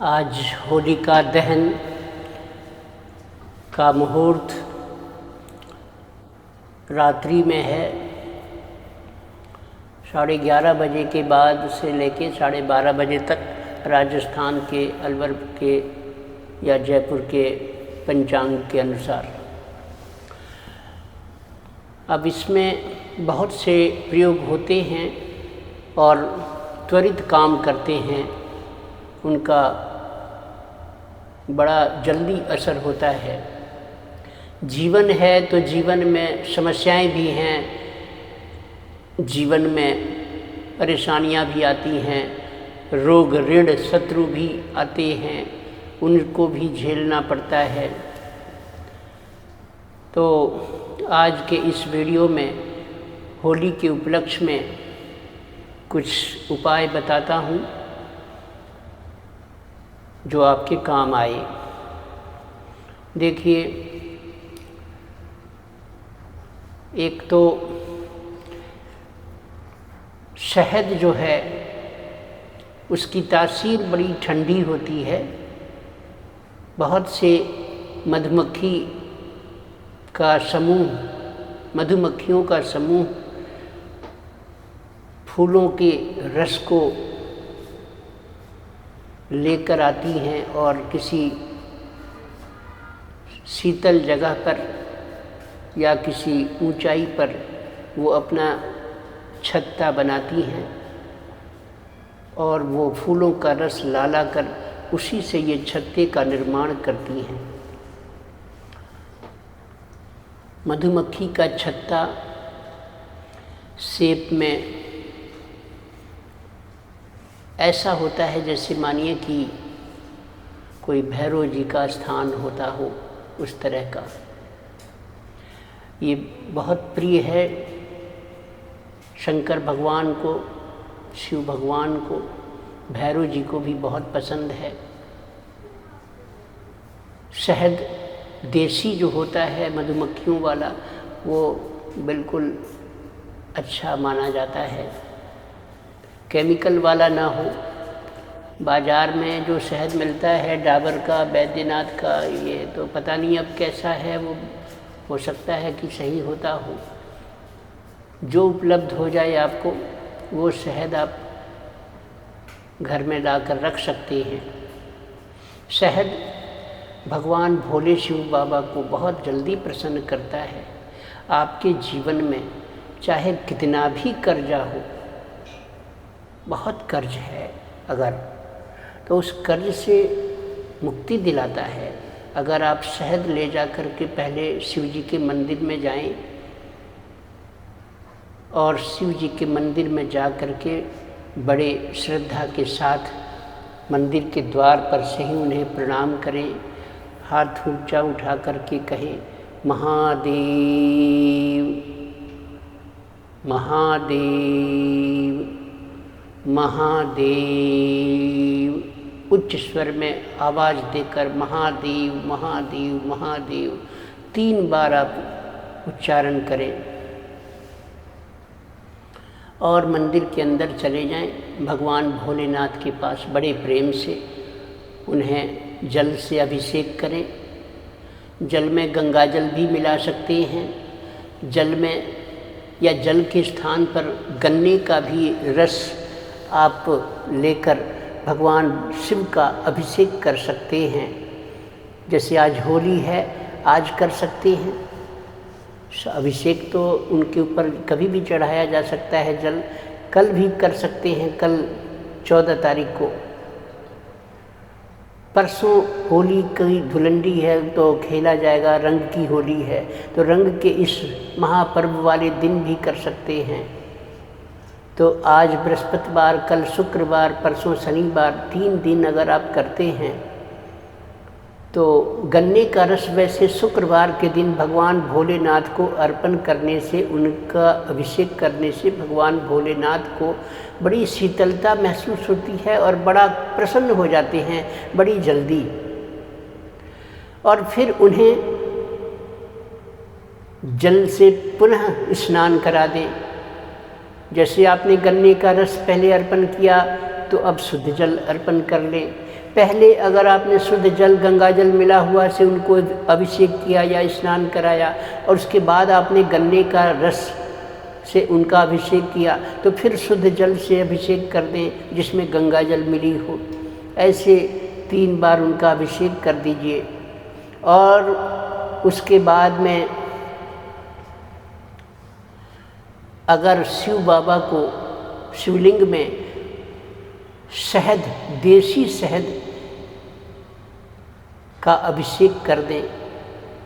आज होलिका दहन का मुहूर्त रात्रि में है। 11:30 बजे के बाद से लेके 12:30 बजे तक राजस्थान के अलवर के या जयपुर के पंचांग के अनुसार। अब इसमें बहुत से प्रयोग होते हैं और त्वरित काम करते हैं, उनका बड़ा जल्दी असर होता है। जीवन है तो जीवन में समस्याएं भी हैं, जीवन में परेशानियां भी आती हैं, रोग ऋण शत्रु भी आते हैं, उनको भी झेलना पड़ता है। तो आज के इस वीडियो में होली के उपलक्ष्य में कुछ उपाय बताता हूँ जो आपके काम आए। देखिए, एक तो शहद जो है उसकी तासीर बड़ी ठंडी होती है। बहुत से मधुमक्खी का समूह, मधुमक्खियों का समूह फूलों के रस को लेकर आती हैं और किसी शीतल जगह पर या किसी ऊंचाई पर वो अपना छत्ता बनाती हैं और वो फूलों का रस ला कर उसी से ये छत्ते का निर्माण करती हैं। मधुमक्खी का छत्ता शेप में ऐसा होता है जैसे मानिए कि कोई भैरव जी का स्थान होता हो, उस तरह का। ये बहुत प्रिय है शंकर भगवान को, शिव भगवान को, भैरव जी को भी बहुत पसंद है। शहद देसी जो होता है मधुमक्खियों वाला, वो बिल्कुल अच्छा माना जाता है, केमिकल वाला ना हो। बाज़ार में जो शहद मिलता है डाबर का, बैद्यनाथ का, ये तो पता नहीं अब कैसा है, वो हो सकता है कि सही होता हो। जो उपलब्ध हो जाए आपको, वो शहद आप घर में लाकर रख सकते हैं। शहद भगवान भोले शिव बाबा को बहुत जल्दी प्रसन्न करता है। आपके जीवन में चाहे कितना भी कर्जा हो, बहुत कर्ज है अगर, तो उस कर्ज से मुक्ति दिलाता है। अगर आप शहद ले जा कर के पहले शिव जी के मंदिर में जाएं और शिव जी के मंदिर में जा कर के बड़े श्रद्धा के साथ मंदिर के द्वार पर से ही उन्हें प्रणाम करें, हाथ ऊंचा उठा कर के कहें महादेव महादेव महादेव, उच्च स्वर में आवाज़ देकर महादेव महादेव महादेव 3 बार आप उच्चारण करें और मंदिर के अंदर चले जाएं। भगवान भोलेनाथ के पास बड़े प्रेम से उन्हें जल से अभिषेक करें। जल में गंगा जल भी मिला सकते हैं। जल में या जल के स्थान पर गन्ने का भी रस आप लेकर भगवान शिव का अभिषेक कर सकते हैं। जैसे आज होली है, आज कर सकते हैं अभिषेक, तो उनके ऊपर कभी भी चढ़ाया जा सकता है जल। कल भी कर सकते हैं, कल 14 तारीख को। परसों होली की धुलंडी है तो खेला जाएगा, रंग की होली है, तो रंग के इस महापर्व वाले दिन भी कर सकते हैं। तो आज बृहस्पतिवार, कल शुक्रवार, परसों शनिवार, 3 दिन अगर आप करते हैं तो गन्ने का रस वैसे शुक्रवार के दिन भगवान भोलेनाथ को अर्पण करने से, उनका अभिषेक करने से भगवान भोलेनाथ को बड़ी शीतलता महसूस होती है और बड़ा प्रसन्न हो जाते हैं बड़ी जल्दी। और फिर उन्हें जल से पुनः स्नान करा दें। जैसे आपने गन्ने का रस पहले अर्पण किया तो अब शुद्ध जल अर्पण कर लें। पहले अगर आपने शुद्ध जल गंगा जल मिला हुआ से उनको अभिषेक किया या स्नान कराया और उसके बाद आपने गन्ने का रस से उनका अभिषेक किया, तो फिर शुद्ध जल से अभिषेक कर दें जिसमें गंगा जल मिली हो। ऐसे 3 बार उनका अभिषेक कर दीजिए। और उसके बाद में अगर शिव बाबा को शिवलिंग में शहद, देसी शहद का अभिषेक कर दें,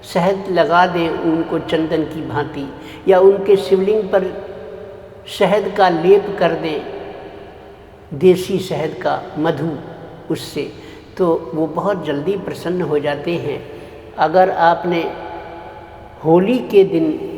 शहद लगा दें उनको चंदन की भांति, या उनके शिवलिंग पर शहद का लेप कर दें, देसी शहद का मधु उससे, तो वो बहुत जल्दी प्रसन्न हो जाते हैं। अगर आपने होली के दिन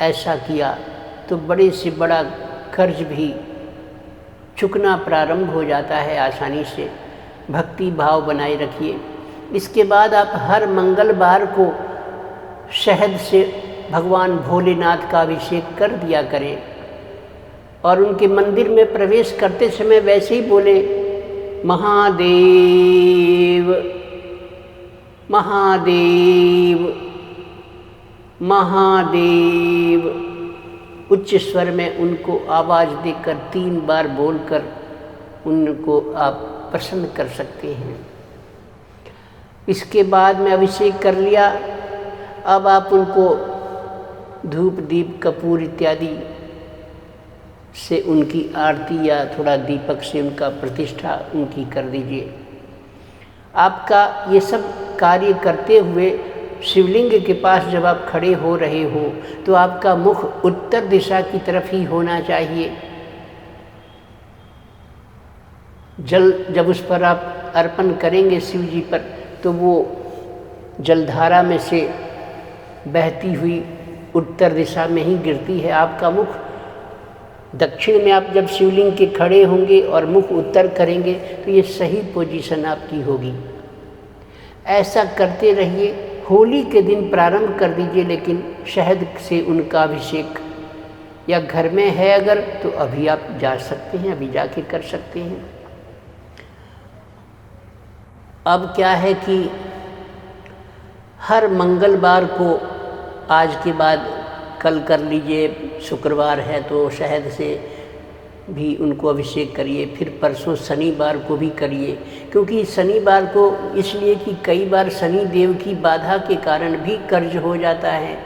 ऐसा किया तो बड़े से बड़ा कर्ज भी चुकना प्रारंभ हो जाता है आसानी से। भक्ति भाव बनाए रखिए। इसके बाद आप हर मंगलवार को शहद से भगवान भोलेनाथ का अभिषेक कर दिया करें और उनके मंदिर में प्रवेश करते समय वैसे ही बोले, महादेव महादेव महादेव, उच्च स्वर में उनको आवाज़ देकर 3 बार बोलकर उनको आप प्रसन्न कर सकते हैं। इसके बाद में अभिषेक कर लिया। अब आप उनको धूप दीप कपूर इत्यादि से उनकी आरती या थोड़ा दीपक से उनका प्रतिष्ठा उनकी कर दीजिए। आपका ये सब कार्य करते हुए शिवलिंग के पास जब आप खड़े हो रहे हो तो आपका मुख उत्तर दिशा की तरफ ही होना चाहिए। जल जब उस पर आप अर्पण करेंगे शिव जी पर, तो वो जलधारा में से बहती हुई उत्तर दिशा में ही गिरती है। आपका मुख दक्षिण में आप जब शिवलिंग के खड़े होंगे और मुख उत्तर करेंगे तो ये सही पोजीशन आपकी होगी। ऐसा करते रहिए। होली के दिन प्रारंभ कर दीजिए, लेकिन शहद से उनका अभिषेक, या घर में है अगर तो अभी आप जा सकते हैं, अभी जाके कर सकते हैं। अब क्या है कि हर मंगलवार को, आज के बाद कल कर लीजिए, शुक्रवार है तो शहद से भी उनको अभिषेक करिए, फिर परसों शनिवार को भी करिए, क्योंकि शनिवार को इसलिए कि कई बार शनि देव की बाधा के कारण भी कर्ज हो जाता है,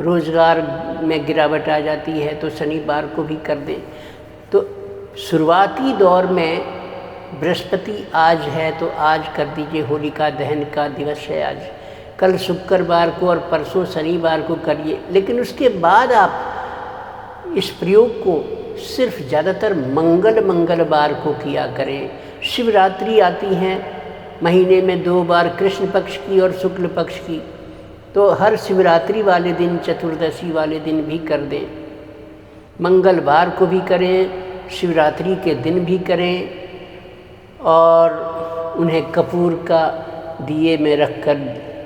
रोज़गार में गिरावट आ जाती है, तो शनिवार को भी कर दें। तो शुरुआती दौर में बृहस्पति आज है तो आज कर दीजिए, होलिका दहन का दिवस है आज। कल शुक्रवार को और परसों शनिवार को करिए, लेकिन उसके बाद आप इस प्रयोग को सिर्फ ज़्यादातर मंगलवार को किया करें। शिवरात्रि आती हैं महीने में 2 बार, कृष्ण पक्ष की और शुक्ल पक्ष की, तो हर शिवरात्रि वाले दिन, चतुर्दशी वाले दिन भी कर दें। मंगलवार को भी करें, शिवरात्रि के दिन भी करें, और उन्हें कपूर का दिए में रखकर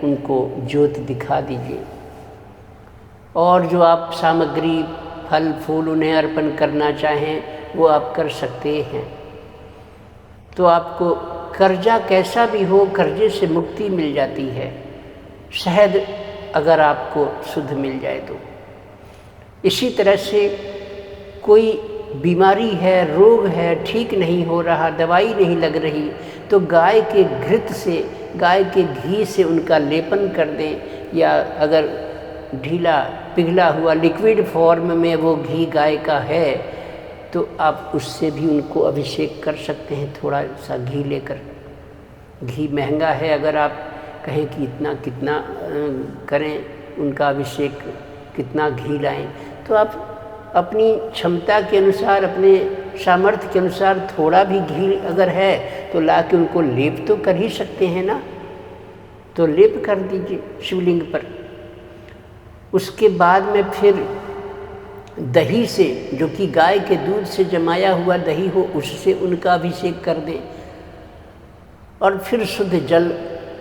उनको ज्योत दिखा दीजिए। और जो आप सामग्री, फल फूल उन्हें अर्पण करना चाहें वो आप कर सकते हैं। तो आपको कर्जा कैसा भी हो, कर्जे से मुक्ति मिल जाती है, शहद अगर आपको शुद्ध मिल जाए तो। इसी तरह से कोई बीमारी है, रोग है, ठीक नहीं हो रहा, दवाई नहीं लग रही, तो गाय के घृत से, गाय के घी से उनका लेपन कर दें, या अगर ढीला पिघला हुआ लिक्विड फॉर्म में वो घी गाय का है तो आप उससे भी उनको अभिषेक कर सकते हैं। थोड़ा सा घी लेकर, घी महंगा है, अगर आप कहें कि इतना कितना करें उनका अभिषेक, कितना घी लाएं, तो आप अपनी क्षमता के अनुसार, अपने सामर्थ्य के अनुसार थोड़ा भी घी अगर है तो ला के उनको लेप तो कर ही सकते हैं ना, तो लेप कर दीजिए शिवलिंग पर। उसके बाद में फिर दही से, जो कि गाय के दूध से जमाया हुआ दही हो, उससे उनका अभिषेक कर दें, और फिर शुद्ध जल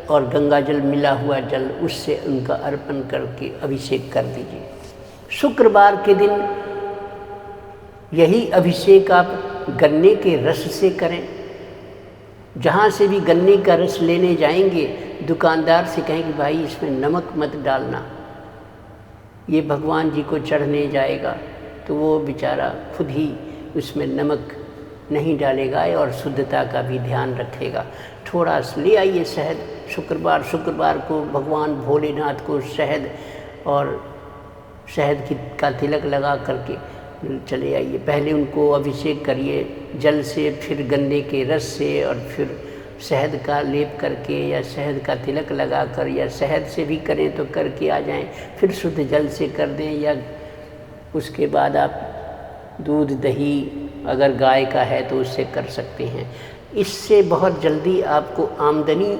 और गंगा जल मिला हुआ जल, उससे उनका अर्पण करके अभिषेक कर दीजिए। शुक्रवार के दिन यही अभिषेक आप गन्ने के रस से करें। जहाँ से भी गन्ने का रस लेने जाएंगे, दुकानदार से कहें कि भाई इसमें नमक मत डालना, ये भगवान जी को चढ़ने जाएगा, तो वो बेचारा खुद ही उसमें नमक नहीं डालेगा और शुद्धता का भी ध्यान रखेगा। थोड़ा ले आइए शहद, शुक्रवार को भगवान भोलेनाथ को शहद और शहद का तिलक लगा करके चले आइए। पहले उनको अभिषेक करिए जल से, फिर गन्ने के रस से, और फिर शहद का लेप करके या शहद का तिलक लगा कर, या शहद से भी करें तो करके आ जाएं, फिर शुद्ध जल से कर दें, या उसके बाद आप दूध दही अगर गाय का है तो उससे कर सकते हैं। इससे बहुत जल्दी आपको आमदनी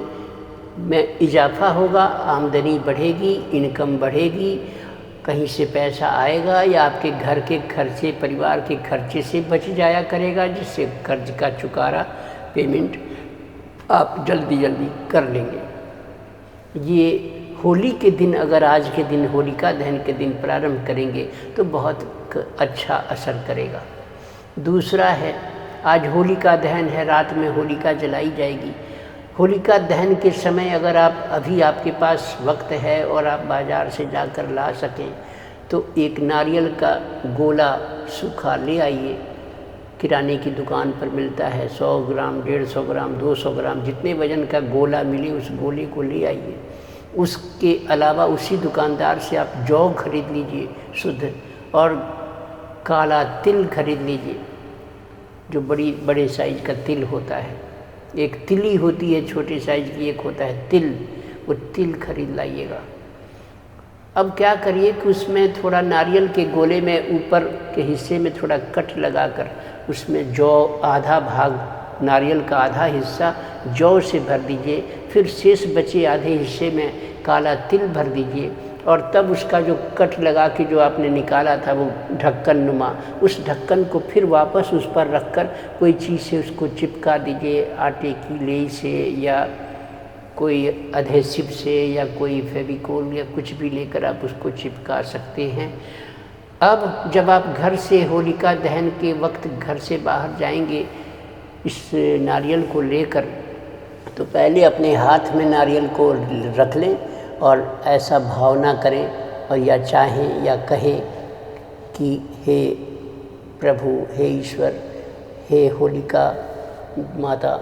में इजाफा होगा, आमदनी बढ़ेगी, इनकम बढ़ेगी, कहीं से पैसा आएगा या आपके घर के खर्चे, परिवार के खर्चे से बच जाया करेगा, जिससे कर्ज का चुकारा पेमेंट आप जल्दी कर लेंगे। ये होली के दिन, अगर आज के दिन होलिका दहन के दिन प्रारंभ करेंगे तो बहुत अच्छा असर करेगा। दूसरा है, आज होलिका दहन है, रात में होलिका जलाई जाएगी। होलिका दहन के समय अगर आप अभी आपके पास वक्त है और आप बाज़ार से जाकर ला सकें तो एक नारियल का गोला सूखा ले आइए। किराने की दुकान पर मिलता है, 100 ग्राम, 150 ग्राम, 200 ग्राम, जितने वजन का गोला मिले उस गोले को ले आइए। उसके अलावा उसी दुकानदार से आप जौ खरीद लीजिए शुद्ध, और काला तिल खरीद लीजिए, जो बड़े साइज का तिल होता है। एक तिली होती है छोटे साइज की, एक होता है तिल, वो तिल खरीद लाइएगा। अब क्या करिए कि उसमें थोड़ा नारियल के गोले में ऊपर के हिस्से में थोड़ा कट लगाकर उसमें जौ, आधा भाग नारियल का आधा हिस्सा जौ से भर दीजिए, फिर शेष बचे आधे हिस्से में काला तिल भर दीजिए, और तब उसका जो कट लगा के जो आपने निकाला था वो ढक्कन नुमा, उस ढक्कन को फिर वापस उस पर रखकर कोई चीज़ से उसको चिपका दीजिए, आटे की लेई से या कोई अधेसिव से या कोई फेविकोल या कुछ भी लेकर आप उसको चिपका सकते हैं। अब जब आप घर से होलिका दहन के वक्त घर से बाहर जाएंगे इस नारियल को लेकर, तो पहले अपने हाथ में नारियल को रख लें और ऐसा भावना करें और या चाहें या कहें कि हे प्रभु, हे ईश्वर, हे होलिका माता,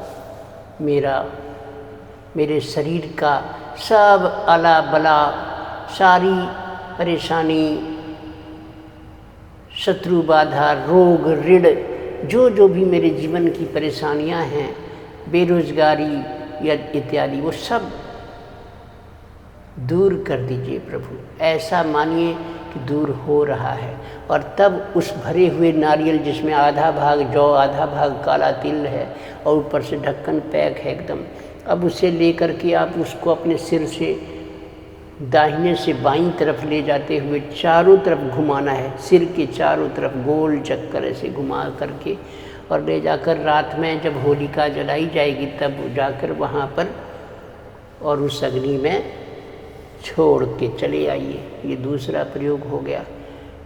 मेरे शरीर का सब आला बला, सारी परेशानी, शत्रु बाधा, रोग, ऋण, जो भी मेरे जीवन की परेशानियां हैं, बेरोजगारी या इत्यादि, वो सब दूर कर दीजिए प्रभु। ऐसा मानिए कि दूर हो रहा है। और तब उस भरे हुए नारियल जिसमें आधा भाग जौ, आधा भाग काला तिल है और ऊपर से ढक्कन पैक है एकदम, अब उसे लेकर के आप उसको अपने सिर से दाहिने से बाईं तरफ ले जाते हुए चारों तरफ घुमाना है, सिर के चारों तरफ गोल चक्कर ऐसे घुमा करके, और ले जाकर रात में जब होलिका जलाई जाएगी तब जाकर वहाँ पर और उस अग्नि में छोड़ के चले आइए। ये दूसरा प्रयोग हो गया।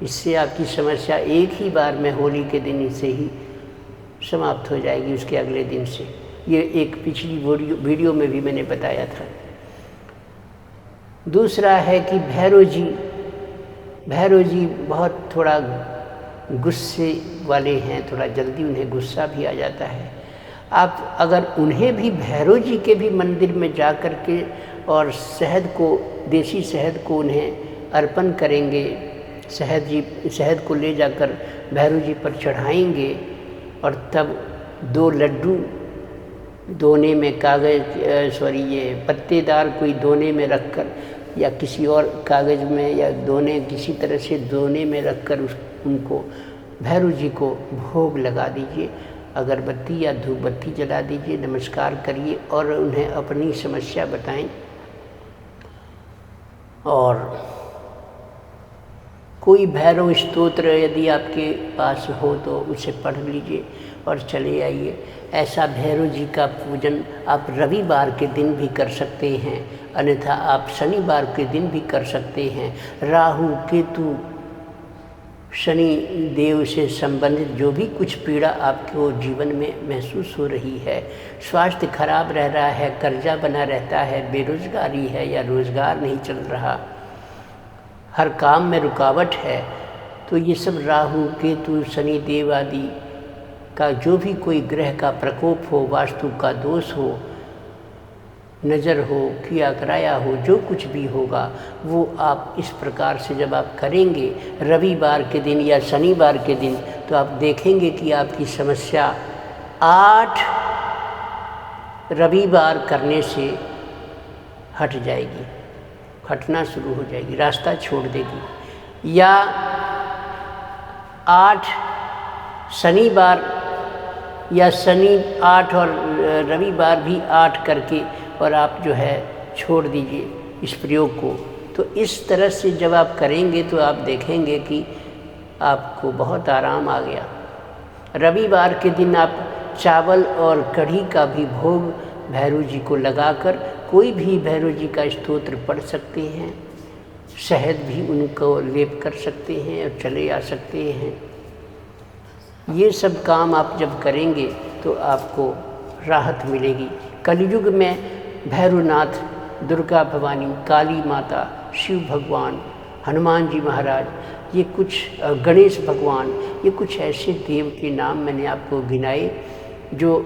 इससे आपकी समस्या एक ही बार में होली के दिन से ही समाप्त हो जाएगी, उसके अगले दिन से। ये एक पिछली वीडियो में भी मैंने बताया था। दूसरा है कि भैरव जी बहुत थोड़ा गुस्से वाले हैं, थोड़ा जल्दी उन्हें गुस्सा भी आ जाता है। आप अगर उन्हें भी भैरव जी के भी मंदिर में जा कर के और शहद को, देसी शहद को उन्हें अर्पण करेंगे, शहद को ले जाकर भैरव जी पर चढ़ाएंगे, और तब 2 लड्डू दोने में ये पत्तेदार कोई दोने में रखकर या किसी और कागज़ में या दोने, किसी तरह से दोने में रखकर उनको भैरव जी को भोग लगा दीजिए, अगरबत्ती या धूप बत्ती जला दीजिए, नमस्कार करिए और उन्हें अपनी समस्या बताएं। और कोई भैरव स्तोत्र यदि आपके पास हो तो उसे पढ़ लीजिए और चले आइए। ऐसा भैरव जी का पूजन आप रविवार के दिन भी कर सकते हैं, अन्यथा आप शनिवार के दिन भी कर सकते हैं। राहु केतु शनि देव से संबंधित जो भी कुछ पीड़ा आपको जीवन में महसूस हो रही है, स्वास्थ्य खराब रह रहा है, कर्जा बना रहता है, बेरोजगारी है या रोज़गार नहीं चल रहा, हर काम में रुकावट है, तो ये सब राहु केतु शनि देव आदि का जो भी कोई ग्रह का प्रकोप हो, वास्तु का दोष हो, नज़र हो, किया कराया हो, जो कुछ भी होगा वो आप इस प्रकार से जब आप करेंगे रविवार के दिन या शनिवार के दिन, तो आप देखेंगे कि आपकी समस्या 8 रविवार करने से हट जाएगी, हटना शुरू हो जाएगी, रास्ता छोड़ देगी। या 8 शनिवार या शनि 8 और रविवार भी 8 करके और आप जो है छोड़ दीजिए इस प्रयोग को। तो इस तरह से जब आप करेंगे तो आप देखेंगे कि आपको बहुत आराम आ गया। रविवार के दिन आप चावल और कढ़ी का भी भोग भैरव जी को लगाकर कोई भी भैरव जी का स्तोत्र पढ़ सकते हैं, शहद भी उनको लेप कर सकते हैं और चले आ सकते हैं। ये सब काम आप जब करेंगे तो आपको राहत मिलेगी। कलयुग में भैरवनाथ, दुर्गा भवानी, काली माता, शिव भगवान, हनुमान जी महाराज, ये कुछ गणेश भगवान, ये कुछ ऐसे देव के नाम मैंने आपको गिनाए जो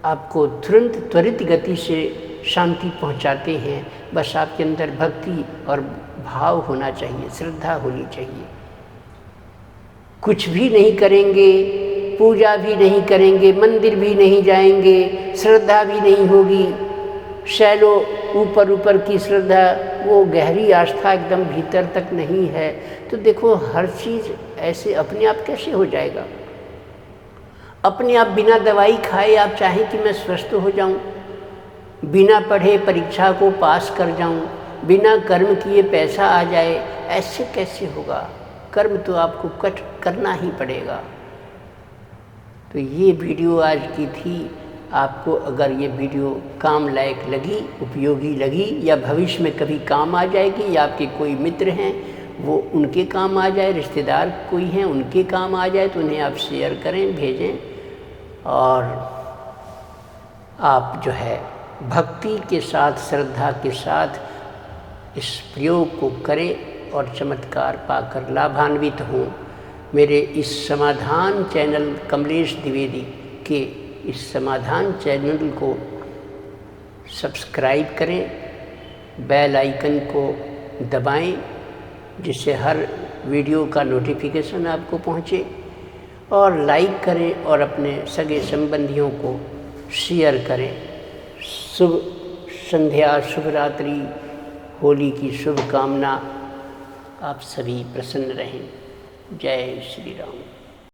आपको तुरंत त्वरित गति से शांति पहुंचाते हैं। बस आपके अंदर भक्ति और भाव होना चाहिए, श्रद्धा होनी चाहिए। कुछ भी नहीं करेंगे, पूजा भी नहीं करेंगे, मंदिर भी नहीं जाएंगे, श्रद्धा भी नहीं होगी, शैलो ऊपर ऊपर की श्रद्धा, वो गहरी आस्था एकदम भीतर तक नहीं है, तो देखो हर चीज़ ऐसे अपने आप कैसे हो जाएगा। अपने आप बिना दवाई खाए आप चाहें कि मैं स्वस्थ हो जाऊं, बिना पढ़े परीक्षा को पास कर जाऊं, बिना कर्म किए पैसा आ जाए, ऐसे कैसे होगा। कर्म तो आपको करना ही पड़ेगा। तो ये वीडियो आज की थी। आपको अगर ये वीडियो काम लायक लगी, उपयोगी लगी, या भविष्य में कभी काम आ जाएगी, या आपके कोई मित्र हैं वो उनके काम आ जाए, रिश्तेदार कोई हैं उनके काम आ जाए, तो उन्हें आप शेयर करें, भेजें। और आप जो है भक्ति के साथ, श्रद्धा के साथ इस प्रयोग को करें और चमत्कार पाकर लाभान्वित हों। मेरे इस समाधान चैनल कमलेश द्विवेदी के इस समाधान चैनल को सब्सक्राइब करें, बेल आइकन को दबाएं, जिससे हर वीडियो का नोटिफिकेशन आपको पहुंचे, और लाइक करें और अपने सगे संबंधियों को शेयर करें। शुभ संध्या, शुभ रात्रि, होली की शुभकामना। आप सभी प्रसन्न रहें। जय श्री राम।